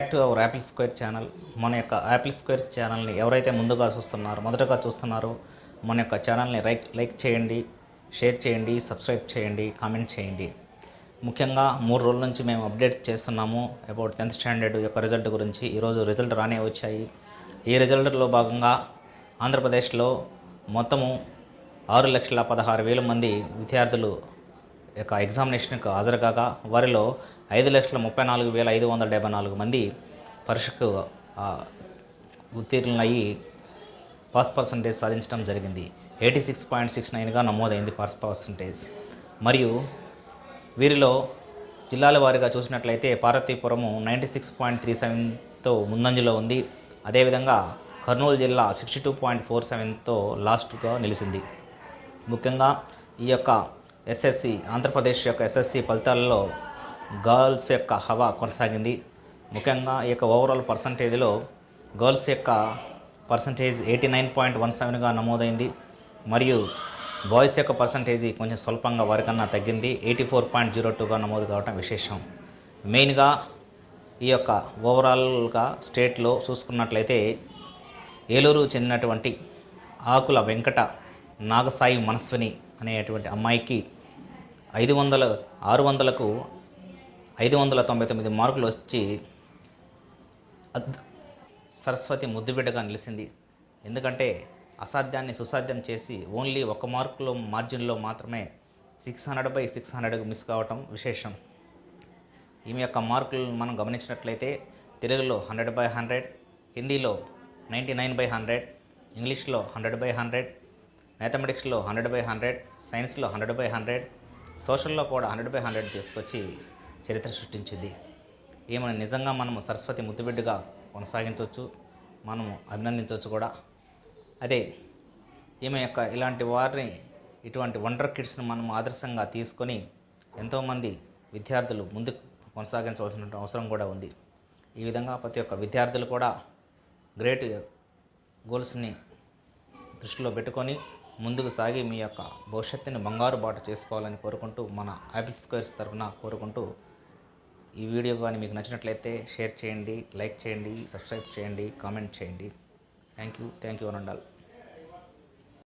Back to our Apple square channel. మన యొక్క Apple square ఛానల్ని ఎవరైతే ముందుగా మొదటగా చూస్తున్నారో మన యొక్క ఛానల్ని లైక్ చేయండి, షేర్ చేయండి, సబ్స్క్రైబ్ చేయండి, కామెంట్ చేయండి. ముఖ్యంగా 3 రోజుల నుంచి మేము అప్డేట్ చేస్తున్నాము అబౌట్ 10th స్టాండర్డ్ యొక్క రిజల్ట్ గురించి. ఈరోజు రిజల్ట్ రానే వచ్చాయి. ఈ రిజల్ట్లో భాగంగా ఆంధ్రప్రదేశ్లో మొత్తము 6,16,000 మంది విద్యార్థులు యొక్క ఎగ్జామినేషన్కు హాజరు కాగా వారిలో 5,34,574 మంది పరీక్షకు ఉత్తీర్ణులయ్యి పాస్ పర్సంటేజ్ సాధించడం జరిగింది. 86.69గా నమోదైంది పాస్ పర్సంటేజ్. మరియు వీరిలో జిల్లాల వారీగా చూసినట్లయితే పార్వతీపురము 96.37తో ముందంజలో ఉంది. అదేవిధంగా కర్నూలు జిల్లా 62.47తో లాస్ట్గా నిలిచింది. ముఖ్యంగా ఈ యొక్క ఎస్ఎస్సి ఆంధ్రప్రదేశ్ యొక్క ఎస్ఎస్సి ఫలితాలలో గర్ల్స్ యొక్క హవా కొనసాగింది. ముఖ్యంగా ఈ యొక్క ఓవరాల్ పర్సంటేజ్లో గర్ల్స్ యొక్క పర్సంటేజ్ 89.17గా నమోదైంది. మరియు బాయ్స్ యొక్క పర్సంటేజ్ కొంచెం స్వల్పంగా వారికన్నా తగ్గింది, 84.02గా నమోదు కావడం విశేషం. మెయిన్గా ఈ యొక్క ఓవరాల్గా స్టేట్లో చూసుకున్నట్లయితే ఏలూరు చెందినటువంటి ఆకుల వెంకట నాగసాయి మనస్విని అనేటువంటి అమ్మాయికి 600కు 599 మార్కులు వచ్చి సరస్వతి ముద్దుబిడ్డగా నిలిచింది. ఎందుకంటే అసాధ్యాన్ని సుసాధ్యం చేసి ఓన్లీ 1 మార్కులో మార్జిన్లో మాత్రమే 600/600 మిస్ కావటం విశేషం. ఈమె యొక్క మార్కులను మనం గమనించినట్లయితే తెలుగులో 100/100, హిందీలో 99/100, ఇంగ్లీష్లో 100/100, మ్యాథమెటిక్స్లో 100/100, సైన్స్లో 100/100, సోషల్లో కూడా 100/100 తీసుకొచ్చి చరిత్ర సృష్టించింది. ఈమెను నిజంగా మనము సరస్వతి ముద్దుబిడ్డగా కొనసాగించవచ్చు, మనము అభినందించవచ్చు కూడా. అదే ఈమె యొక్క ఇలాంటి వారిని, ఇటువంటి వండర్ కిడ్స్ను మనం ఆదర్శంగా తీసుకొని ఎంతోమంది విద్యార్థులు ముందుకు కొనసాగించవలసిన అవసరం కూడా ఉంది. ఈ విధంగా ప్రతి ఒక్క విద్యార్థులు కూడా గ్రేట్ గోల్స్ని దృష్టిలో పెట్టుకొని ముందుకు సాగి మీ యొక్క భవిష్యత్తుని బంగారు బాట చేసుకోవాలని కోరుకుంటూ, మన యాపిల్ స్క్వేర్స్ తరఫున కోరుకుంటూ, ఈ వీడియో కానీ మీకు నచ్చినట్లయితే షేర్ చేయండి, లైక్ చేయండి, సబ్స్క్రైబ్ చేయండి, కామెంట్ చేయండి. Thank you one and all.